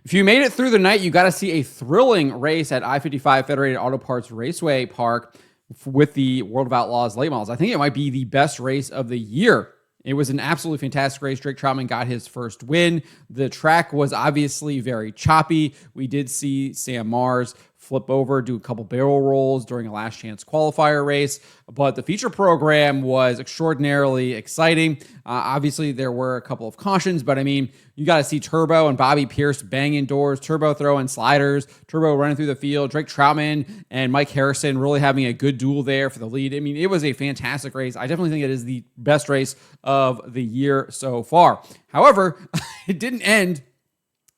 If you made it through the night, you got to see a thrilling race at I-55 Federated Auto Parts Raceway Park with the World of Outlaws late models. I think it might be the best race of the year. It was an absolutely fantastic race. Drake Troutman got his first win. The track was obviously very choppy. We did see Sam Mars flip over, do a couple barrel rolls during a last chance qualifier race, but the feature program was extraordinarily exciting. Obviously, there were a couple of cautions, but I mean, you got to see Turbo and Bobby Pierce banging doors, Turbo throwing sliders, Turbo running through the field, Drake Troutman and Mike Harrison really having a good duel there for the lead. I mean, it was a fantastic race. I definitely think it is the best race of the year so far. However, it didn't end.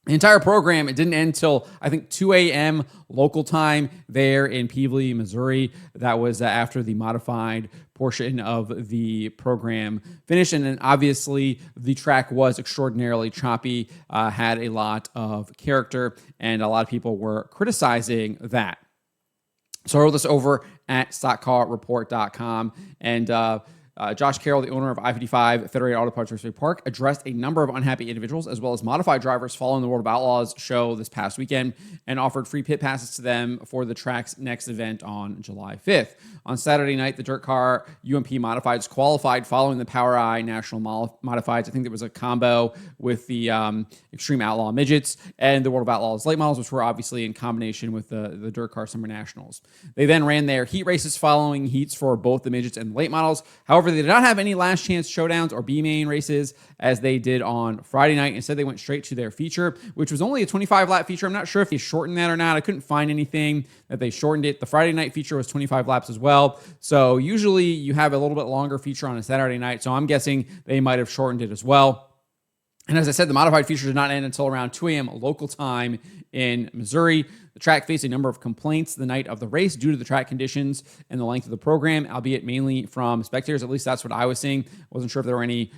The entire program, it didn't end until, I think, 2 a.m. local time there in Peevely, Missouri. That was after the modified portion of the program finished. And then obviously the track was extraordinarily choppy, had a lot of character, and a lot of people were criticizing that. So I wrote this over at stockcarreport.com, and Josh Carroll, the owner of I-55 Federated Auto Parts Raceway Park, addressed a number of unhappy individuals as well as modified drivers following the World of Outlaws show this past weekend and offered free pit passes to them for the track's next event on July 5th. On Saturday night, the dirt car UMP Modifieds qualified following the Power Eye National Modifieds. I think there was a combo with the Extreme Outlaw Midgets and the World of Outlaws late models, which were obviously in combination with the dirt car Summer Nationals. They then ran their heat races following heats for both the midgets and the late models. However, they did not have any last chance showdowns or B-main races as they did on Friday night. Instead, they went straight to their feature, which was only a 25-lap feature. I'm not sure if they shortened that or not. I couldn't find anything that they shortened it. The Friday night feature was 25 laps as well. So usually you have a little bit longer feature on a Saturday night. So I'm guessing they might have shortened it as well. And as I said, the modified feature did not end until around 2 a.m. local time in Missouri. The track faced a number of complaints the night of the race due to the track conditions and the length of the program, albeit mainly from spectators. At least that's what I was seeing. Wasn't sure if there were any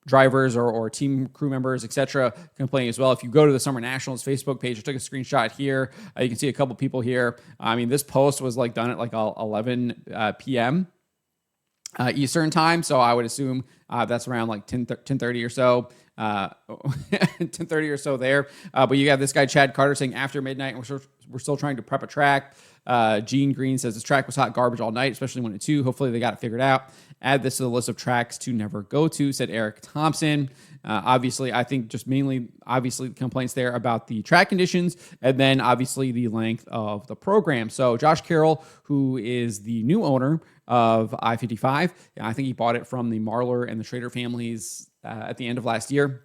drivers or team crew members, etc., complaining as well. If you go to the Summer Nationals Facebook page, I took a screenshot here. You can see a couple people here. I mean, this post was like done at like 11 p.m. Eastern time, so I would assume that's around like 10:30 or so. 10:30 or so there. But you have this guy, Chad Carter, saying after midnight, and we're still trying to prep a track. Gene Green says this track was hot garbage all night, especially when at 2. Hopefully they got it figured out. Add this to the list of tracks to never go to, said Eric Thompson. Obviously, I think just mainly, obviously, complaints there about the track conditions and then obviously the length of the program. So Josh Carroll, who is the new owner of I-55, I think he bought it from the Marlar and the Schrader families at the end of last year.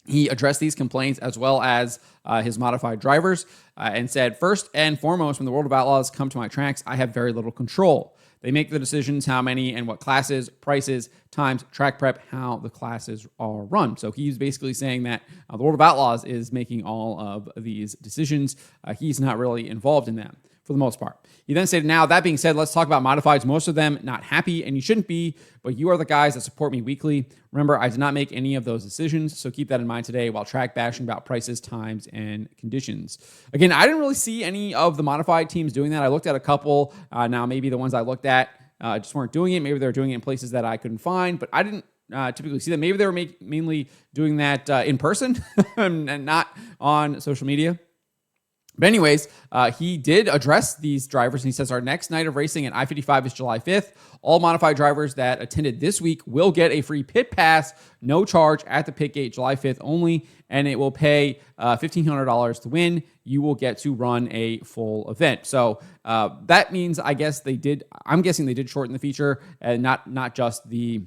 He addressed these complaints as well as his modified drivers and said, first and foremost, when the World of Outlaws come to my tracks, I have very little control. They make the decisions, how many and what classes, prices, times, track prep, how the classes are run. So he's basically saying that the World of Outlaws is making all of these decisions. He's not really involved in them for the most part. He then said, now, that being said, let's talk about modifieds. Most of them not happy, and you shouldn't be, but you are the guys that support me weekly. Remember, I did not make any of those decisions, so keep that in mind today while track bashing about prices, times, and conditions. Again, I didn't really see any of the modified teams doing that. I looked at a couple. Now, maybe the ones I looked at just weren't doing it. Maybe they were doing it in places that I couldn't find, but I didn't typically see that. Maybe they were mainly doing that in person and not on social media. But anyways, he did address these drivers, and he says our next night of racing at I-55 is July 5th. All modified drivers that attended this week will get a free pit pass, no charge at the pit gate July 5th only, and it will pay $1,500 to win. You will get to run a full event. So that means, I'm guessing they did shorten the feature and not just the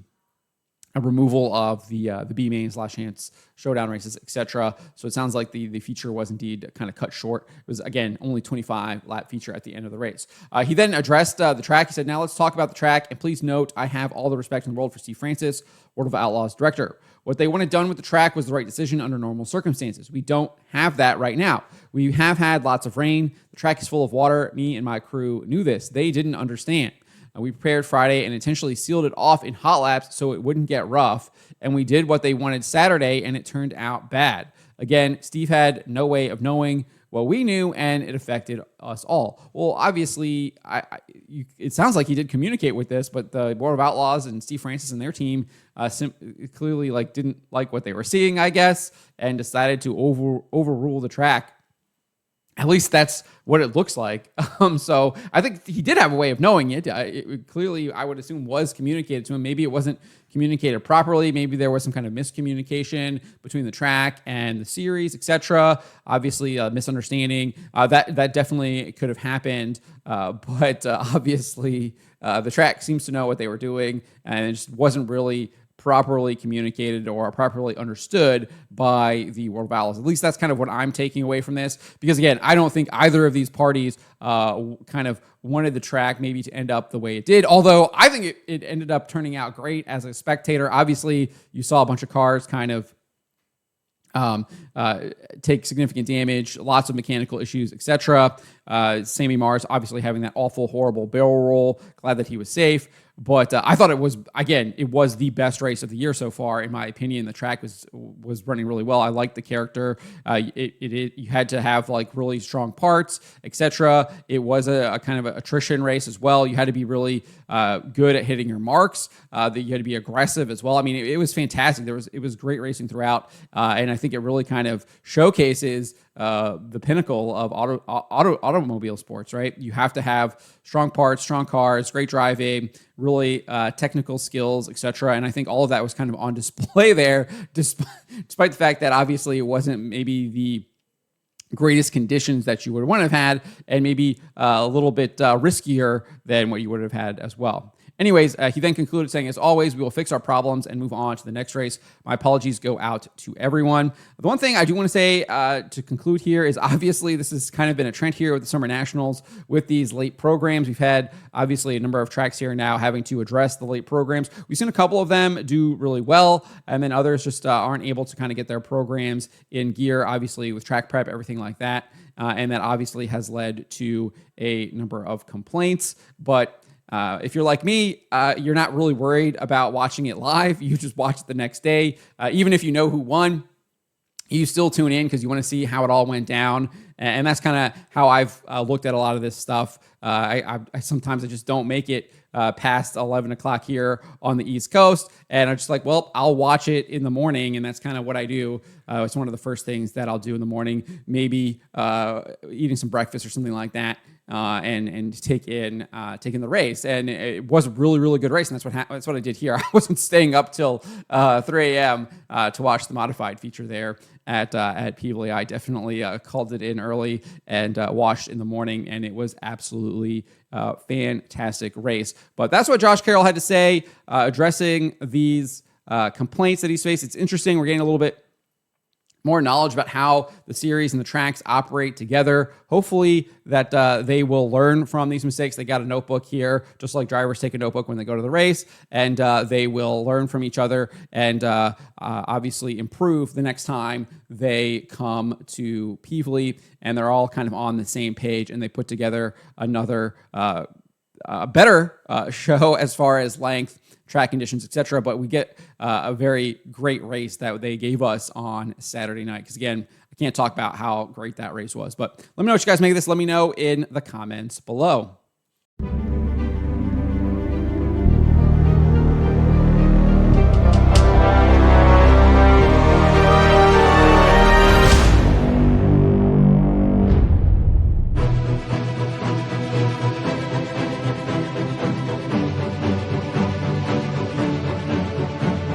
removal of the B-mains, last chance showdown races, etc. So it sounds like the feature was indeed kind of cut short. It was, again, only 25-lap feature at the end of the race. He then addressed the track. He said, now let's talk about the track. And please note, I have all the respect in the world for Steve Francis, World of Outlaws director. What they wanted done with the track was the right decision under normal circumstances. We don't have that right now. We have had lots of rain. The track is full of water. Me and my crew knew this. They didn't understand. We prepared Friday and intentionally sealed it off in hot laps so it wouldn't get rough. And we did what they wanted Saturday, and it turned out bad. Again, Steve had no way of knowing what we knew, and it affected us all. Well, obviously, it sounds like he did communicate with this, but the World of Outlaws and Steve Francis and their team clearly didn't like what they were seeing, I guess, and decided to overrule the track. At least that's what it looks like. So I think he did have a way of knowing it. It clearly, I would assume, was communicated to him. Maybe it wasn't communicated properly. Maybe there was some kind of miscommunication between the track and the series, etc. Obviously, a misunderstanding. That definitely could have happened. But obviously, the track seems to know what they were doing, and it just wasn't really properly communicated or properly understood by the World of Outlaws. At least that's kind of what I'm taking away from this. Because again, I don't think either of these parties kind of wanted the track maybe to end up the way it did. Although I think it ended up turning out great as a spectator. Obviously, you saw a bunch of cars kind of take significant damage, lots of mechanical issues, etc. Sammy Mars obviously having that awful, horrible barrel roll. Glad that he was safe. But I thought it was the best race of the year so far, in my opinion. The track was running really well. I liked the character. You had to have really strong parts, etc. It was a kind of an attrition race as well. You had to be really good at hitting your marks. That you had to be aggressive as well. I mean, it was fantastic. It was great racing throughout, and I think it really kind of showcases the pinnacle of automobile sports, right? You have to have strong parts, strong cars, great driving, really technical skills, etc. And I think all of that was kind of on display there, despite the fact that obviously it wasn't maybe the greatest conditions that you would want to have had, and maybe a little bit riskier than what you would have had as well. Anyways, he then concluded saying, as always, we will fix our problems and move on to the next race. My apologies go out to everyone. The one thing I do want to say to conclude here is obviously this has kind of been a trend here with the Summer Nationals with these late programs. We've had obviously a number of tracks here now having to address the late programs. We've seen a couple of them do really well, and then others just aren't able to kind of get their programs in gear, obviously with track prep, everything like that. And that obviously has led to a number of complaints. But if you're like me, you're not really worried about watching it live. You just watch it the next day. Even if you know who won, you still tune in because you want to see how it all went down. And that's kind of how I've looked at a lot of this stuff. I sometimes I just don't make it past 11 o'clock here on the East Coast. And I'm just like, well, I'll watch it in the morning. And that's kind of what I do. It's one of the first things that I'll do in the morning, maybe eating some breakfast or something like that. And take in the race, and it was a really, really good race, and that's what I did here. I wasn't staying up till 3 a.m. To watch the modified feature there at Peabody. I definitely called it in early and watched in the morning, and it was absolutely fantastic race. But that's what Josh Carroll had to say addressing these complaints that he's faced. It's interesting. We're getting a little bit more knowledge about how the series and the tracks operate together. Hopefully that they will learn from these mistakes. They got a notebook here, just like drivers take a notebook when they go to the race, and they will learn from each other and obviously improve the next time they come to Peevely, and they're all kind of on the same page, and they put together another better show as far as length, track conditions, etc. But we get a very great race that they gave us on Saturday night. Because again, I can't talk about how great that race was. But let me know what you guys make of this. Let me know in the comments below.